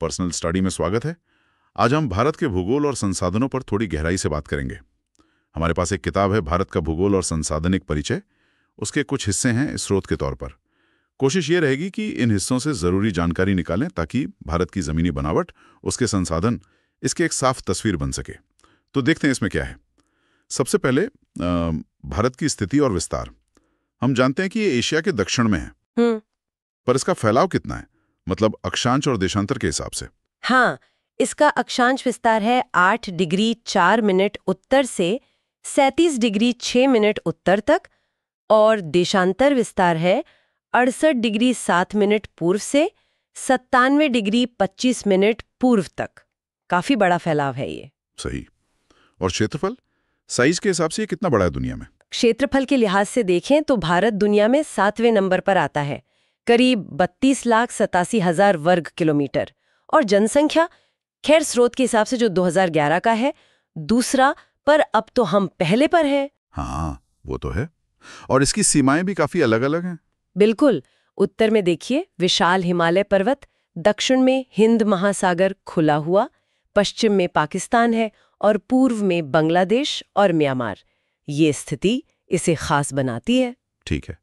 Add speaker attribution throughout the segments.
Speaker 1: Personal study में स्वागत है। आज हम भारत के भूगोल और संसाधनों पर थोड़ी गहराई से बात करेंगे। हमारे पास एक किताब है, भारत का भूगोल और संसाधनिक परिचय। उसके कुछ हिस्से हैं स्रोत के तौर पर। कोशिश ये रहेगी कि इन हिस्सों से ज़रूरी जानकारी निकालें ताकि भारत की ज़मीनी बनावट, उसके संसाधन, इसके एक साफ तस्वीर बन सके। तो देखते हैं इसमें क्या है। सबसे पहले भारत की स्थिति और विस्तार। हम जानते हैं कि ये एशिया के दक्षिण में है, पर इसका फैलाव कितना है, मतलब अक्षांश और देशांतर के हिसाब से?
Speaker 2: हाँ, इसका अक्षांश विस्तार है 8 डिग्री 4 मिनट उत्तर से 37 डिग्री 6 मिनट उत्तर तक, और देशांतर विस्तार है 68 डिग्री 7 मिनट पूर्व से 97 डिग्री 25 मिनट पूर्व तक। काफी बड़ा फैलाव है ये।
Speaker 1: सही। और क्षेत्रफल, साइज के हिसाब से ये कितना बड़ा है दुनिया में?
Speaker 2: क्षेत्रफल के लिहाज से देखें तो भारत दुनिया में 7वें नंबर पर आता है, करीब 32,87,000 वर्ग किलोमीटर। और जनसंख्या, खैर स्रोत के हिसाब से जो 2011 का है, दूसरा, पर अब तो हम पहले पर है।
Speaker 1: हाँ, वो तो है। और इसकी सीमाएं भी काफी अलग अलग हैं।
Speaker 2: बिल्कुल। उत्तर में देखिए विशाल हिमालय पर्वत, दक्षिण में हिंद महासागर खुला हुआ, पश्चिम में पाकिस्तान है और पूर्व में बांग्लादेश और म्यांमार। ये स्थिति इसे खास बनाती है।
Speaker 1: ठीक है,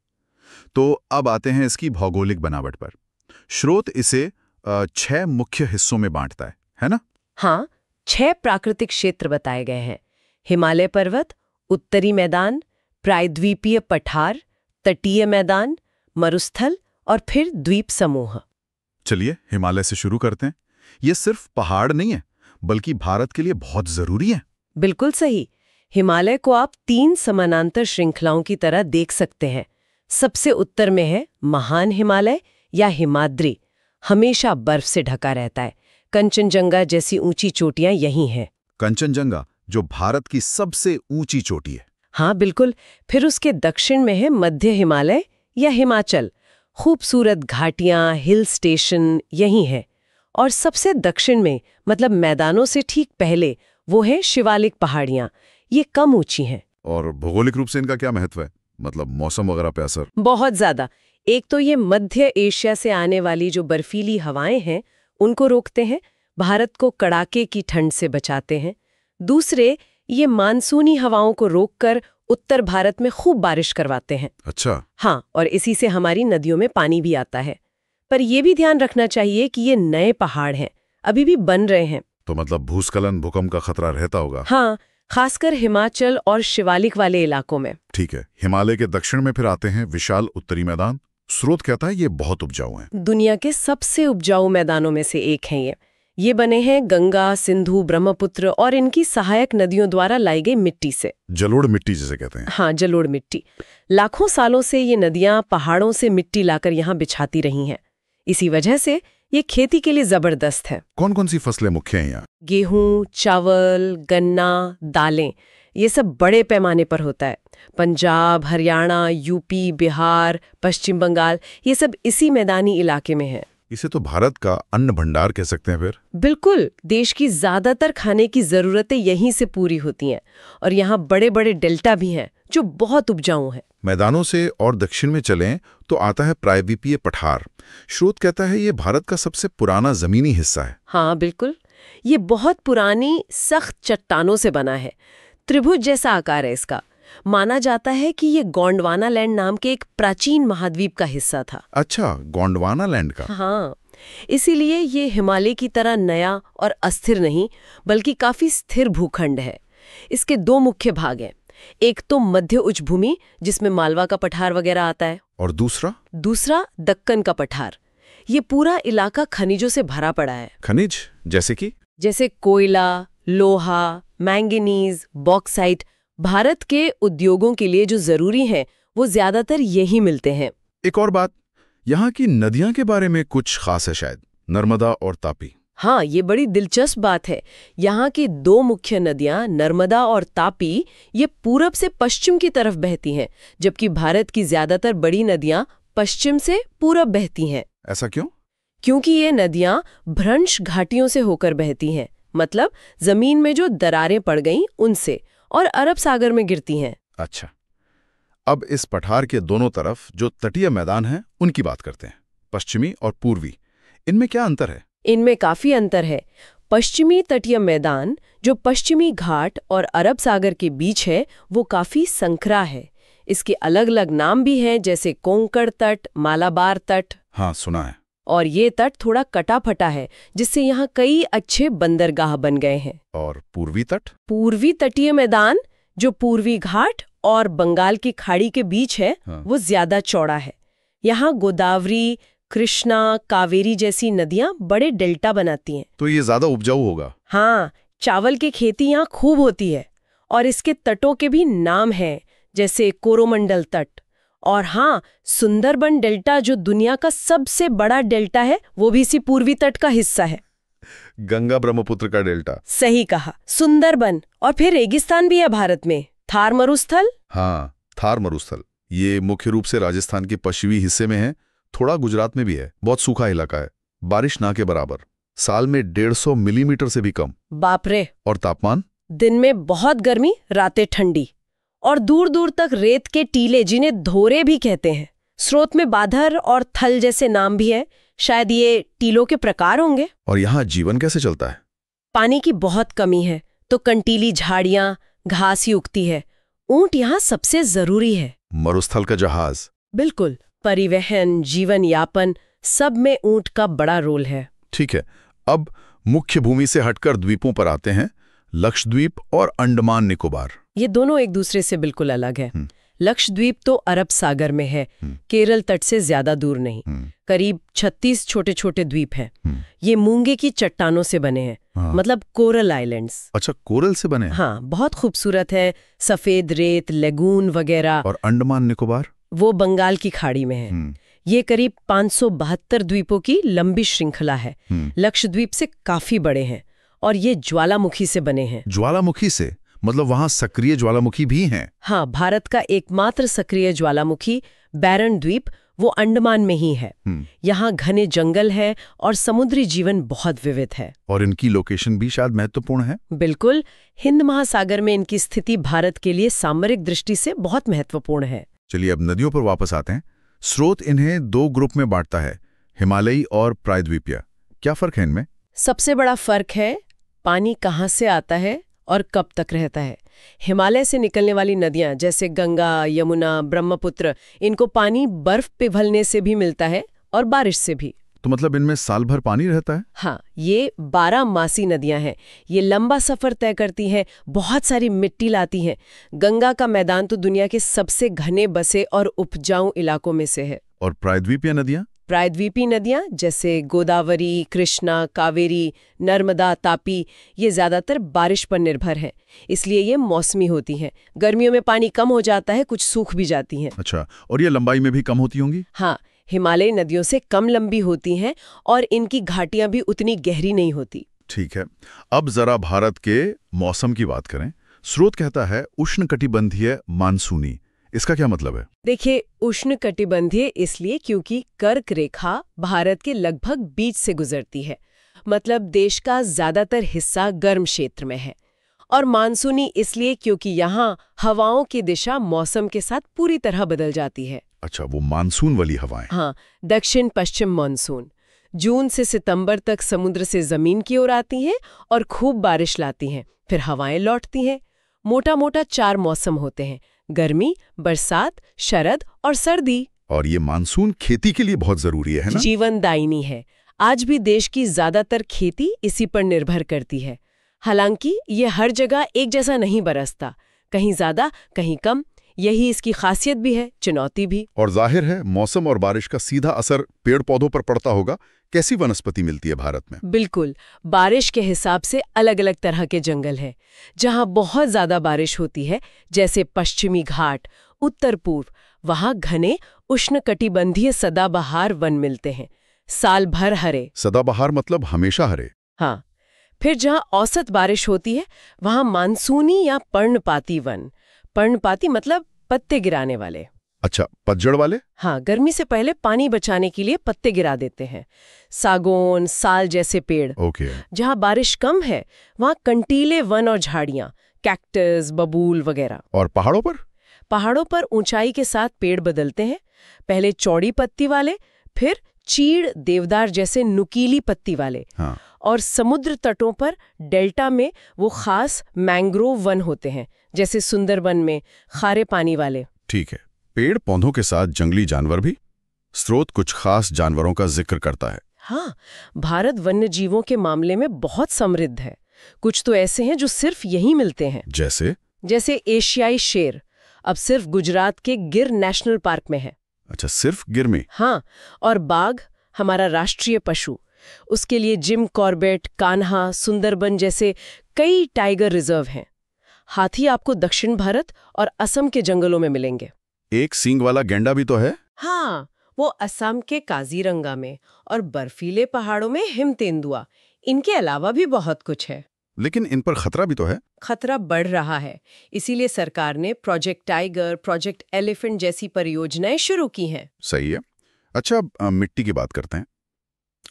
Speaker 1: तो अब आते हैं इसकी भौगोलिक बनावट पर। स्रोत इसे 6 मुख्य हिस्सों में बांटता है ना?
Speaker 2: हाँ, 6 प्राकृतिक क्षेत्र बताए गए हैं। हिमालय पर्वत, उत्तरी मैदान, प्रायद्वीपीय पठार, तटीय मैदान, मरुस्थल और फिर द्वीप समूह।
Speaker 1: चलिए हिमालय से शुरू करते हैं। ये सिर्फ पहाड़ नहीं है, बल्कि भारत के लिए बहुत जरूरी है।
Speaker 2: बिल्कुल सही। हिमालय को आप 3 समानांतर श्रृंखलाओं की तरह देख सकते हैं। सबसे उत्तर में है महान हिमालय या हिमाद्री, हमेशा बर्फ से ढका रहता है। कंचनजंगा जैसी ऊंची चोटियां यही हैं।
Speaker 1: कंचनजंगा जो भारत की सबसे ऊंची चोटी है।
Speaker 2: हाँ बिल्कुल। फिर उसके दक्षिण में है मध्य हिमालय या हिमाचल, खूबसूरत घाटियां, हिल स्टेशन यही है। और सबसे दक्षिण में, मतलब मैदानों से ठीक पहले, वो है शिवालिक पहाड़ियां। ये कम ऊंची हैं।
Speaker 1: और भौगोलिक रूप से इनका क्या महत्व है, मतलब मौसम वगैरह पे असर?
Speaker 2: बहुत ज्यादा। एक तो ये मध्य एशिया से आने वाली जो बर्फीली हवाएं हैं उनको रोकते हैं, भारत को कड़ाके की ठंड से बचाते हैं। दूसरे, ये मानसूनी हवाओं को रोककर उत्तर भारत में खूब बारिश करवाते हैं।
Speaker 1: अच्छा।
Speaker 2: हाँ, और इसी से हमारी नदियों में पानी भी आता है। पर यह भी ध्यान रखना चाहिए कि ये नए पहाड़ हैं, अभी भी बन रहे हैं।
Speaker 1: तो मतलब भूस्खलन, भूकंप का खतरा रहता होगा?
Speaker 2: हाँ, खासकर हिमाचल और शिवालिक वाले इलाकों में।
Speaker 1: ठीक है। हिमालय के दक्षिण में फिर आते हैं विशाल उत्तरी मैदान। स्रोत कहता है ये बहुत उपजाऊ हैं।
Speaker 2: दुनिया के सबसे उपजाऊ मैदानों में से एक हैं ये बने हैं गंगा, सिंधु, ब्रह्मपुत्र और इनकी सहायक नदियों द्वारा लाई गई मिट्टी से।
Speaker 1: जलोढ़ मिट्टी जिसे कहते हैं।
Speaker 2: हाँ, जलोढ़ मिट्टी। लाखों सालों से ये नदियां पहाड़ों से मिट्टी लाकर यहाँ बिछाती रही हैं। इसी वजह से ये खेती के लिए जबरदस्त है।
Speaker 1: कौन कौन सी फसलें मुख्य हैं यहाँ?
Speaker 2: गेहूं, चावल, गन्ना, दालें, ये सब बड़े पैमाने पर होता है। पंजाब, हरियाणा, यूपी, बिहार, पश्चिम बंगाल, ये सब इसी मैदानी इलाके में है।
Speaker 1: इसे तो भारत का अन्न भंडार कह सकते हैं फिर।
Speaker 2: बिल्कुल। देश की ज्यादातर खाने की जरूरतें यहीं से पूरी होती हैं। और यहाँ बड़े बड़े डेल्टा भी हैं जो बहुत उपजाऊ हैं।
Speaker 1: मैदानों से और दक्षिण में चलें तो आता है प्रायद्वीपीय पठार। स्रोत कहता है ये भारत का सबसे पुराना जमीनी हिस्सा है।
Speaker 2: हाँ बिल्कुल। ये बहुत पुरानी सख्त चट्टानों से बना है। त्रिभुज जैसा आकार है इसका। माना जाता है कि ये गोंडवाना लैंड नाम के एक प्राचीन महाद्वीप का हिस्सा था।
Speaker 1: अच्छा, गोंडवाना लैंड का?
Speaker 2: हाँ, इसीलिए ये हिमालय की तरह नया और अस्थिर नहीं, बल्कि काफी स्थिर भूखंड है। इसके 2 मुख्य भाग हैं। एक तो मध्य उच्च भूमि, जिसमें मालवा का पठार वगैरह आता है,
Speaker 1: और दूसरा
Speaker 2: दक्कन का पठार। ये पूरा इलाका खनिजों से भरा पड़ा है।
Speaker 1: खनिज जैसे
Speaker 2: कोयला, लोहा, मैंगनीज, बॉक्साइट। भारत के उद्योगों के लिए जो जरूरी है वो ज्यादातर यही मिलते हैं।
Speaker 1: एक और बात, यहाँ की नदियां के बारे में कुछ खास है शायद, नर्मदा और तापी।
Speaker 2: हाँ, ये बड़ी दिलचस्प बात है। यहाँ की 2 मुख्य नदियां, नर्मदा और तापी, ये पूरब से पश्चिम की तरफ बहती हैं, जबकि भारत की ज्यादातर बड़ी नदियां पश्चिम से पूरब बहती हैं।
Speaker 1: ऐसा क्यों?
Speaker 2: क्योंकि ये नदियां भ्रंश घाटियों से होकर बहती हैं, मतलब जमीन में जो दरारें पड़ गईं उनसे, और अरब सागर में गिरती हैं।
Speaker 1: अच्छा, अब इस पठार के दोनों तरफ जो तटीय मैदान हैं उनकी बात करते हैं, पश्चिमी और पूर्वी। इनमें क्या अंतर है?
Speaker 2: इनमें काफी अंतर है। पश्चिमी तटीय मैदान जो पश्चिमी घाट और अरब सागर के बीच है वो काफी संकरा है। इसके अलग अलग नाम भी हैं, जैसे कोंकण तट, मालाबार तट।
Speaker 1: हाँ, सुना है।
Speaker 2: और ये तट थोड़ा कटा-फटा है, जिससे यहाँ कई अच्छे बंदरगाह बन गए हैं।
Speaker 1: और पूर्वी तट?
Speaker 2: पूर्वी तटीय मैदान जो पूर्वी घाट और बंगाल की खाड़ी के बीच है, वो ज्यादा चौड़ा है। यहाँ गोदावरी, कृष्णा, कावेरी जैसी नदियां बड़े डेल्टा बनाती हैं।
Speaker 1: तो ये ज्यादा उपजाऊ होगा।
Speaker 2: हाँ, चावल की खेती यहाँ खूब होती है। और इसके तटों के भी नाम हैं, जैसे कोरोमंडल तट। और हाँ, सुंदरबन डेल्टा जो दुनिया का सबसे बड़ा डेल्टा है, वो भी इसी पूर्वी तट का हिस्सा है।
Speaker 1: गंगा ब्रह्मपुत्र का डेल्टा।
Speaker 2: सही कहा, सुंदरबन। और फिर रेगिस्तान भी है भारत में, थार मरुस्थल।
Speaker 1: हाँ, थार मरुस्थल। ये मुख्य रूप से राजस्थान के पश्चिमी हिस्से में है, थोड़ा गुजरात में भी है। बहुत सूखा इलाका है, बारिश ना के बराबर, साल में 150 मिलीमीटर से भी कम।
Speaker 2: बाप रे।
Speaker 1: और तापमान?
Speaker 2: दिन में बहुत गर्मी, रातें ठंडी। और दूर दूर तक रेत के टीले, जिन्हें धोरे भी कहते हैं। स्रोत में बाधर और थल जैसे नाम भी है, शायद ये टीलों के प्रकार होंगे।
Speaker 1: और यहाँ जीवन कैसे चलता है?
Speaker 2: पानी की बहुत कमी है, तो कंटीली झाड़ियां, घास ही उगती है। ऊंट यहाँ सबसे जरूरी है।
Speaker 1: मरुस्थल का जहाज?
Speaker 2: बिल्कुल, परिवहन, जीवन यापन, सब में ऊंट का बड़ा रोल है।
Speaker 1: ठीक है, अब मुख्य भूमि से हटकर द्वीपों पर आते हैं। लक्षद्वीप और अंडमान निकोबार।
Speaker 2: ये दोनों एक दूसरे से बिल्कुल अलग है। लक्षद्वीप तो अरब सागर में है, केरल तट से ज्यादा दूर नहीं। करीब 36 छोटे छोटे द्वीप हैं। ये मूंगे की चट्टानों से बने हैं। मतलब कोरल आइलैंड्स।
Speaker 1: अच्छा, कोरल से बने हैं?
Speaker 2: हाँ, बहुत खूबसूरत है, सफेद रेत, लेगून वगैरह।
Speaker 1: और अंडमान निकोबार?
Speaker 2: वो बंगाल की खाड़ी में है। ये करीब 572 द्वीपों की लंबी श्रृंखला है। लक्षद्वीप से काफी बड़े हैं और ये ज्वालामुखी से बने हैं।
Speaker 1: ज्वालामुखी से? मतलब वहाँ सक्रिय ज्वालामुखी भी हैं?
Speaker 2: हाँ, भारत का एकमात्र सक्रिय ज्वालामुखी बैरन द्वीप वो अंडमान में ही है। यहाँ घने जंगल है और समुद्री जीवन बहुत विविध है।
Speaker 1: और इनकी लोकेशन भी शायद महत्वपूर्ण है।
Speaker 2: बिल्कुल, हिंद महासागर में इनकी स्थिति भारत के लिए सामरिक दृष्टि से बहुत महत्वपूर्ण है।
Speaker 1: चलिए अब नदियों पर वापस आते हैं। स्रोत इन्हें 2 ग्रुप में बांटता है, हिमालयी और प्रायद्वीपीय। क्या फर्क है इनमें?
Speaker 2: सबसे बड़ा फर्क है पानी कहाँ से आता है और कब तक रहता है। हिमालय से निकलने वाली नदियां जैसे गंगा, यमुना, ब्रह्मपुत्र, इनको पानी बर्फ पिघलने से भी मिलता है और बारिश से भी।
Speaker 1: तो मतलब इनमें साल भर पानी रहता है?
Speaker 2: हाँ, ये 12 मासी नदियां हैं। ये लंबा सफर तय करती हैं, बहुत सारी मिट्टी लाती हैं। गंगा का मैदान तो दुनिया के सबसे घने बसे और उपजाऊ इलाकों में से है।
Speaker 1: और प्रायद्वीपीय नदियां?
Speaker 2: प्रायद्वीपीय नदियां जैसे गोदावरी, कृष्णा, कावेरी, नर्मदा, तापी, ये ज्यादातर बारिश पर निर्भर हैं। इसलिए ये मौसमी होती हैं। गर्मियों में पानी कम हो जाता है, कुछ सूख भी जाती हैं।
Speaker 1: अच्छा, और ये लंबाई में भी कम होती होंगी?
Speaker 2: हाँ, हिमालयी नदियों से कम लंबी होती हैं और इनकी घाटियां भी उतनी गहरी नहीं होती।
Speaker 1: ठीक है, अब जरा भारत के मौसम की बात करें। स्रोत कहता है उष्णकटिबंधीय मानसूनी। इसका क्या मतलब है? देखिए,
Speaker 2: उष्णकटिबंधीय इसलिए क्योंकि कर्क रेखा भारत के लगभग बीच से गुजरती है। मतलब देश का ज्यादातर हिस्सा गर्म क्षेत्र में है। और मानसूनी इसलिए क्योंकि यहाँ हवाओं की दिशा मौसम के साथ पूरी तरह बदल जाती है।
Speaker 1: अच्छा, वो मानसून वाली हवाएं।
Speaker 2: हाँ, दक्षिण पश्चिम मानसून जून से सितंबर तक समुद्र से जमीन की ओर आती हैं और खूब बारिश लाती हैं, फिर हवाएं लौटती हैं। मोटा मोटा 4 मौसम होते हैं, गर्मी, बरसात, शरद और सर्दी।
Speaker 1: और ये मानसून खेती के लिए बहुत जरूरी है ना?
Speaker 2: जीवनदायिनी है। आज भी देश की ज्यादातर खेती इसी पर निर्भर करती है। हालांकि ये हर जगह एक जैसा नहीं बरसता, कहीं ज्यादा कहीं कम। यही इसकी खासियत भी है, चुनौती भी।
Speaker 1: और जाहिर है मौसम और बारिश का सीधा असर पेड़ पौधों पर पड़ता होगा। कैसी वनस्पति मिलती है भारत में?
Speaker 2: बिल्कुल, बारिश के हिसाब से अलग अलग तरह के जंगल हैं। जहाँ बहुत ज्यादा बारिश होती है, जैसे पश्चिमी घाट, उत्तर पूर्व, वहाँ घने उष्णकटिबंधीय सदाबहार वन मिलते हैं, साल भर हरे।
Speaker 1: सदाबहार मतलब हमेशा हरे?
Speaker 2: हाँ। फिर जहाँ औसत बारिश होती है, वहाँ मानसूनी या पर्णपाती वन। पर्णपाती मतलब पत्ते गिराने वाले।
Speaker 1: अच्छा, पतझड़ वाले?
Speaker 2: हाँ, गर्मी से पहले पानी बचाने के लिए पत्ते गिरा देते हैं। सागौन, साल जैसे पेड़।
Speaker 1: ओके।
Speaker 2: जहाँ बारिश कम है, वहाँ कंटीले वन और झाड़ियाँ, कैक्टस, बबूल वगैरह।
Speaker 1: और पहाड़ों पर?
Speaker 2: पहाड़ों पर ऊंचाई के साथ पेड़ बदलते हैं, पहले चौड़ी पत्ती वाले, फिर चीड़ देवदार जैसे नुकीली पत्ती वाले।
Speaker 1: हाँ।
Speaker 2: और समुद्र तटों पर डेल्टा में वो खास मैंग्रोव वन होते हैं, जैसे सुंदरबन में खारे पानी वाले।
Speaker 1: ठीक है। पेड़ पौधों के साथ जंगली जानवर भी? स्रोत कुछ खास जानवरों का जिक्र करता है।
Speaker 2: हाँ, भारत वन्य जीवों के मामले में बहुत समृद्ध है। कुछ तो ऐसे हैं जो सिर्फ यहीं मिलते हैं। जैसे एशियाई शेर अब सिर्फ गुजरात के गिर नेशनल पार्क में है।
Speaker 1: अच्छा, सिर्फ गिर में?
Speaker 2: हाँ, और बाघ हमारा राष्ट्रीय पशु, उसके लिए जिम कॉर्बेट, कान्हा, सुंदरबन जैसे कई टाइगर रिजर्व हैं। हाथी आपको दक्षिण भारत और असम के जंगलों में मिलेंगे।
Speaker 1: एक सींग वाला गैंडा भी तो है?
Speaker 2: हाँ, वो असम के काजीरंगा में और बर्फीले पहाड़ों में हिमतेंदुआ। इनके अलावा भी बहुत कुछ है।
Speaker 1: लेकिन इन पर खतरा भी तो है?
Speaker 2: खतरा बढ़ रहा है, इसीलिए सरकार ने प्रोजेक्ट टाइगर, प्रोजेक्ट एलिफेंट जैसी परियोजनाएं शुरू की हैं।
Speaker 1: सही है। अच्छा, अब मिट्टी की बात करते हैं।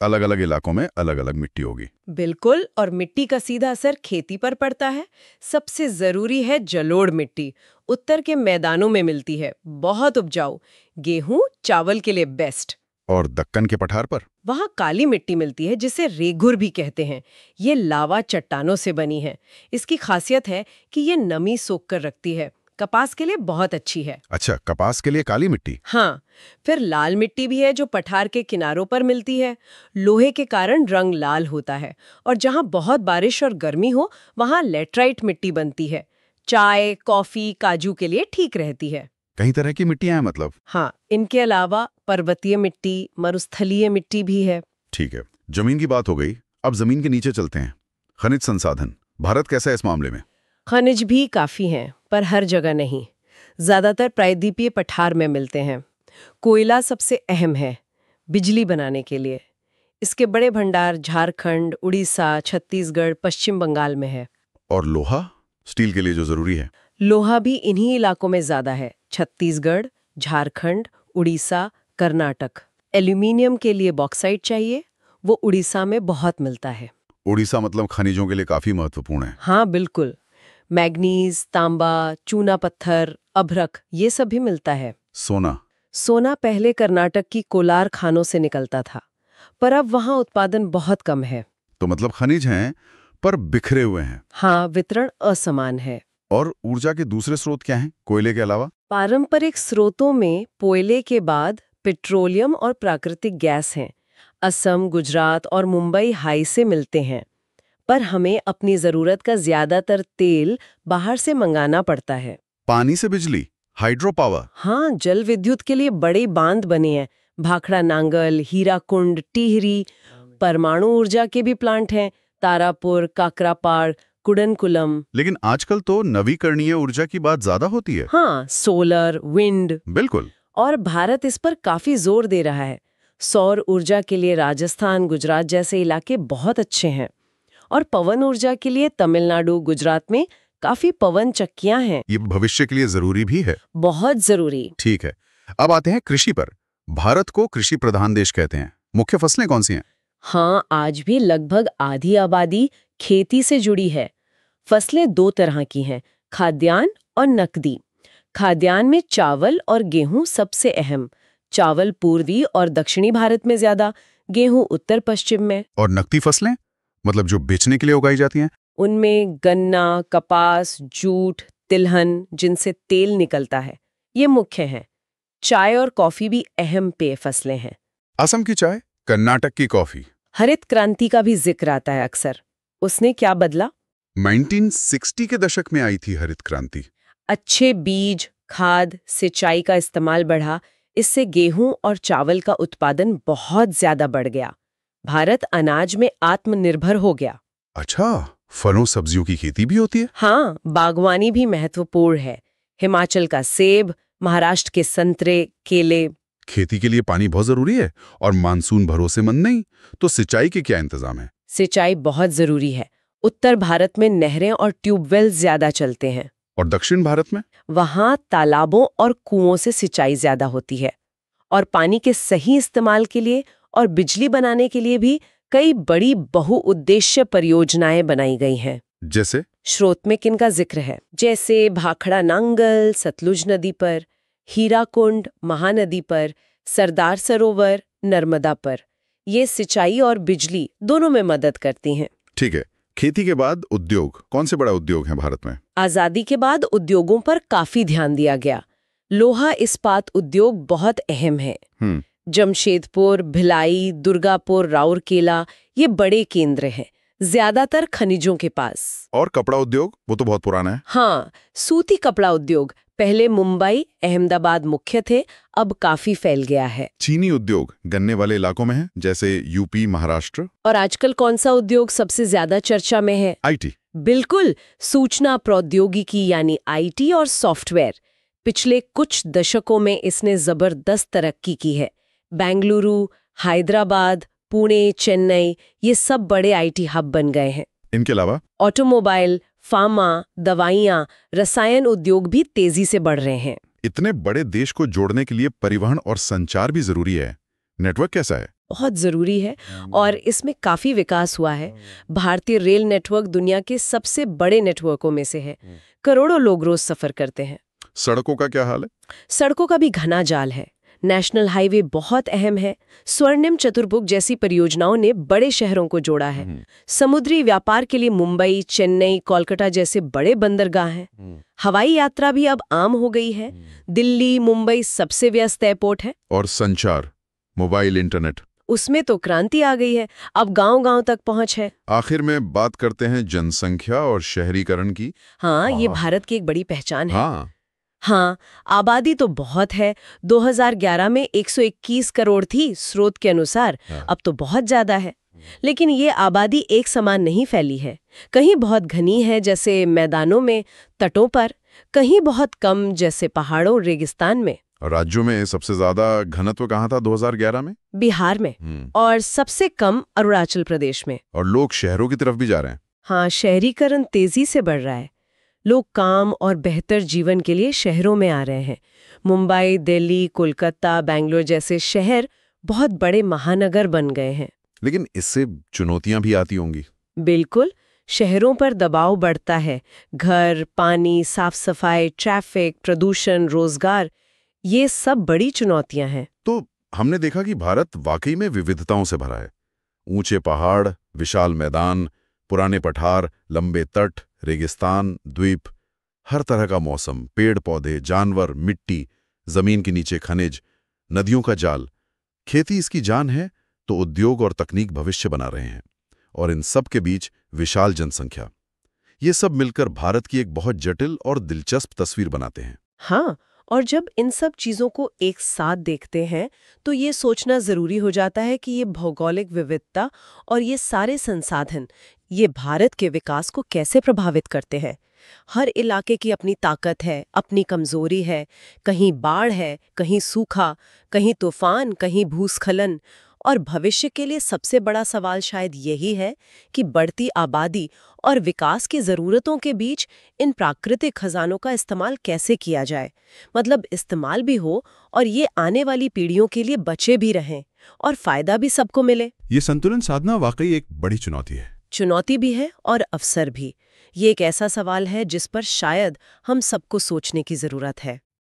Speaker 1: अलग अलग इलाकों में अलग अलग मिट्टी होगी।
Speaker 2: बिल्कुल, और मिट्टी का सीधा असर खेती पर पड़ता है। सबसे जरूरी है जलोढ़ मिट्टी। उत्तर के मैदानों में मिलती है, बहुत उपजाऊ। गेहूं, चावल के लिए बेस्ट।
Speaker 1: और दक्कन के पठार पर?
Speaker 2: वहाँ काली मिट्टी मिलती है, जिसे रेगुर भी कहते हैं। ये लावा चट्टानों से बनी है। इसकी खासियत है कि ये नमी सोख कर रखती है। कपास के लिए बहुत अच्छी है।
Speaker 1: अच्छा, कपास के लिए काली मिट्टी?
Speaker 2: हाँ, फिर लाल मिट्टी भी है जो पठार के किनारों पर मिलती है। लोहे के कारण रंग लाल होता है। और जहाँ बहुत बारिश और गर्मी हो, वहाँ लेटराइट मिट्टी बनती है। चाय, कॉफी, काजू के लिए ठीक रहती है।
Speaker 1: कई तरह की मिट्टियां हैं मतलब?
Speaker 2: हाँ, इनके अलावा पर्वतीय मिट्टी, मरुस्थलीय मिट्टी भी है।
Speaker 1: ठीक है, जमीन की बात हो गई। अब जमीन के नीचे चलते हैं। खनिज संसाधन, भारत कैसा है इस मामले में?
Speaker 2: खनिज भी काफी हैं, पर हर जगह नहीं। ज्यादातर प्रायद्वीपीय पठार में मिलते हैं। कोयला सबसे अहम है, बिजली बनाने के लिए। इसके बड़े भंडार झारखंड, उड़ीसा, छत्तीसगढ़, पश्चिम बंगाल में है।
Speaker 1: और लोहा, स्टील के लिए जो जरूरी है?
Speaker 2: लोहा भी इन्हीं इलाकों में ज्यादा है। छत्तीसगढ़, झारखंड, उड़ीसा, कर्नाटक। एल्यूमिनियम के लिए बॉक्साइट चाहिए, वो उड़ीसा में बहुत मिलता है।
Speaker 1: उड़ीसा मतलब खनिजों के लिए काफी महत्वपूर्ण है।
Speaker 2: हाँ बिल्कुल, मैग्नीज, तांबा, चूना पत्थर, अभ्रक, ये सब भी मिलता है। सोना पहले कर्नाटक की कोलार खानों से निकलता था, पर अब वहाँ उत्पादन बहुत कम है।
Speaker 1: तो मतलब खनिज हैं पर बिखरे हुए हैं।
Speaker 2: हाँ, वितरण असमान है।
Speaker 1: और ऊर्जा के दूसरे स्रोत क्या हैं कोयले के अलावा?
Speaker 2: पारंपरिक स्रोतों में कोयले के बाद पेट्रोलियम और प्राकृतिक गैस हैं। असम, गुजरात और मुंबई हाई से मिलते हैं। पर हमें अपनी जरूरत का ज्यादातर तेल बाहर से मंगाना पड़ता है।
Speaker 1: पानी से बिजली, हाइड्रो पावर?
Speaker 2: हाँ, जल विद्युत के लिए बड़े बांध बने हैं। भाखड़ा नांगल, हीराकुंड, टिहरी। परमाणु ऊर्जा के भी प्लांट हैं, तारापुर, काकरापाड़, कुडनकुलम।
Speaker 1: लेकिन आजकल तो नवीकरणीय ऊर्जा की बात ज्यादा होती है।
Speaker 2: हाँ, सोलर, विंड।
Speaker 1: बिल्कुल।
Speaker 2: और भारत इस पर काफी जोर दे रहा है। सौर ऊर्जा के लिए राजस्थान, गुजरात जैसे इलाके बहुत अच्छे हैं। और पवन ऊर्जा के लिए तमिलनाडु, गुजरात में काफी पवन चक्कियां हैं।
Speaker 1: ये भविष्य के लिए जरूरी भी है।
Speaker 2: बहुत जरूरी।
Speaker 1: ठीक है, अब आते हैं कृषि पर। भारत को कृषि प्रधान देश कहते हैं। मुख्य फसलें कौन सी हैं?
Speaker 2: हाँ, आज भी लगभग आधी आबादी खेती से जुड़ी है। फसलें दो तरह की हैं, खाद्यान्न और नकदी। खाद्यान्न में चावल और गेहूं सबसे अहम। चावल पूर्वी और दक्षिणी भारत में ज्यादा, गेहूं उत्तर पश्चिम में।
Speaker 1: और नकदी फसलें मतलब जो बेचने के लिए उगाई जाती हैं?
Speaker 2: उनमें गन्ना, कपास, जूट, तिलहन, जिनसे तेल निकलता है, ये मुख्य हैं। चाय और कॉफी भी अहम पेय फसलें हैं।
Speaker 1: असम की चाय, कर्नाटक की कॉफी।
Speaker 2: हरित क्रांति का भी जिक्र आता है अक्सर। उसने क्या बदला?
Speaker 1: 1960 के दशक में आई थी हरित क्रांति।
Speaker 2: अच्छे बीज, खाद, सिंचाई का इस्तेमाल बढ़ा। इससे गेहूं और चावल का उत्पादन बहुत ज्यादा बढ़ गया। भारत अनाज में आत्मनिर्भर हो गया।
Speaker 1: अच्छा, फलों सब्जियों की खेती भी होती है?
Speaker 2: हाँ, बागवानी भी महत्वपूर्ण है। हिमाचल का सेब, महाराष्ट्र के संतरे, केले।
Speaker 1: खेती के लिए पानी बहुत जरूरी है और मानसून भरोसेमंद नहीं, तो सिंचाई के क्या इंतजाम है?
Speaker 2: सिंचाई बहुत जरूरी है। उत्तर भारत में नहरें और ट्यूबवेल ज्यादा चलते हैं।
Speaker 1: और दक्षिण भारत में?
Speaker 2: वहाँ तालाबों और कुओं से सिंचाई ज्यादा होती है। और पानी के सही इस्तेमाल के लिए और बिजली बनाने के लिए भी कई बड़ी बहुउद्देश्य परियोजनाएं बनाई गई हैं।
Speaker 1: जैसे?
Speaker 2: स्रोत में किनका जिक्र है? जैसे भाखड़ा नांगल सतलुज नदी पर, हीराकुंड महानदी पर, सरदार सरोवर नर्मदा पर। ये सिंचाई और बिजली दोनों में मदद करती हैं।
Speaker 1: ठीक है। खेती के बाद उद्योग, कौन से बड़ा उद्योग हैं भारत में?
Speaker 2: आजादी के बाद उद्योगों पर काफी ध्यान दिया गया। लोहा इस्पात उद्योग बहुत अहम है। जमशेदपुर, भिलाई, दुर्गापुर, राउरकेला ये बड़े केंद्र हैं, ज्यादातर खनिजों के पास।
Speaker 1: और कपड़ा उद्योग, वो तो बहुत पुराना है।
Speaker 2: हाँ, सूती कपड़ा उद्योग पहले मुंबई, अहमदाबाद मुख्य थे, अब काफी फैल गया है।
Speaker 1: चीनी उद्योग गन्ने वाले इलाकों में है, जैसे यूपी, महाराष्ट्र।
Speaker 2: और आजकल कौन सा उद्योग सबसे ज्यादा चर्चा में है?
Speaker 1: आईटी।
Speaker 2: बिल्कुल, सूचना प्रौद्योगिकी यानी आईटी और सॉफ्टवेयर। पिछले कुछ दशकों में इसने जबरदस्त तरक्की की है। बेंगलुरु, हैदराबाद, पुणे, चेन्नई ये सब बड़े आईटी हब बन गए हैं।
Speaker 1: इनके अलावा
Speaker 2: ऑटोमोबाइल, फार्मा, दवाइयाँ, रसायन उद्योग भी तेजी से बढ़ रहे हैं।
Speaker 1: इतने बड़े देश को जोड़ने के लिए परिवहन और संचार भी जरूरी है। नेटवर्क कैसा है?
Speaker 2: बहुत जरूरी है और इसमें काफी विकास हुआ है। भारतीय रेल नेटवर्क दुनिया के सबसे बड़े नेटवर्कों में से है। करोड़ों लोग रोज सफर करते हैं।
Speaker 1: सड़कों का क्या हाल है?
Speaker 2: सड़कों का भी घना जाल है। नेशनल हाईवे बहुत अहम है। स्वर्णिम चतुर्भुज जैसी परियोजनाओं ने बड़े शहरों को जोड़ा है। समुद्री व्यापार के लिए मुंबई, चेन्नई, कोलकाता जैसे बड़े बंदरगाह हैं। हवाई यात्रा भी अब आम हो गई है। दिल्ली, मुंबई सबसे व्यस्त एयरपोर्ट है।
Speaker 1: और संचार, मोबाइल, इंटरनेट,
Speaker 2: उसमें तो क्रांति आ गई है। अब गांव-गांव तक पहुंच है।
Speaker 1: आखिर में बात करते हैं जनसंख्या और शहरीकरण की।
Speaker 2: हाँ, ये भारत की एक बड़ी पहचान है।
Speaker 1: हाँ,
Speaker 2: आबादी तो बहुत है। 2011 में 121 करोड़ थी स्रोत के अनुसार। अब तो बहुत ज्यादा है। लेकिन ये आबादी एक समान नहीं फैली है। कहीं बहुत घनी है, जैसे मैदानों में, तटों पर, कहीं बहुत कम, जैसे पहाड़ों, रेगिस्तान में।
Speaker 1: राज्यों में सबसे ज्यादा घनत्व कहाँ था 2011 में?
Speaker 2: बिहार में। और सबसे कम अरुणाचल प्रदेश में।
Speaker 1: और लोग शहरों की तरफ भी जा रहे हैं।
Speaker 2: हाँ, शहरीकरण तेजी से बढ़ रहा है। लोग काम और बेहतर जीवन के लिए शहरों में आ रहे हैं। मुंबई, दिल्ली, कोलकाता, बेंगलुरु जैसे शहर बहुत बड़े महानगर बन गए हैं।
Speaker 1: लेकिन इससे चुनौतियां भी आती होंगी।
Speaker 2: बिल्कुल, शहरों पर दबाव बढ़ता है। घर, पानी, साफ सफाई, ट्रैफिक, प्रदूषण, रोजगार, ये सब बड़ी चुनौतियां हैं।
Speaker 1: तो हमने देखा कि भारत वाकई में विविधताओं से भरा है। ऊंचे पहाड़, विशाल मैदान, पुराने पठार, लंबे तट, रेगिस्तान, द्वीप, हर तरह का मौसम, पेड़ पौधे, जानवर, मिट्टी, जमीन के नीचे खनिज, नदियों का जाल। खेती इसकी जान है, तो उद्योग और तकनीक भविष्य बना रहे हैं। और इन सब के बीच विशाल जनसंख्या। ये सब मिलकर भारत की एक बहुत जटिल और दिलचस्प तस्वीर बनाते हैं।
Speaker 2: हाँ, और जब इन सब चीजों को एक साथ देखते हैं तो ये सोचना जरूरी हो जाता है कि ये भौगोलिक विविधता और ये सारे संसाधन ये भारत के विकास को कैसे प्रभावित करते हैं। हर इलाके की अपनी ताकत है, अपनी कमजोरी है। कहीं बाढ़ है, कहीं सूखा, कहीं तूफान, कहीं भूस्खलन। और भविष्य के लिए सबसे बड़ा सवाल शायद यही है कि बढ़ती आबादी और विकास की ज़रूरतों के बीच इन प्राकृतिक खजानों का इस्तेमाल कैसे किया जाए। मतलब इस्तेमाल भी हो और ये आने वाली पीढ़ियों के लिए बचे भी रहें और फायदा भी सबको मिले।
Speaker 1: ये संतुलन साधना वाकई एक बड़ी चुनौती है।
Speaker 2: चुनौती भी है और अवसर भी। ये एक ऐसा सवाल है जिस पर शायद हम सबको सोचने की ज़रूरत है।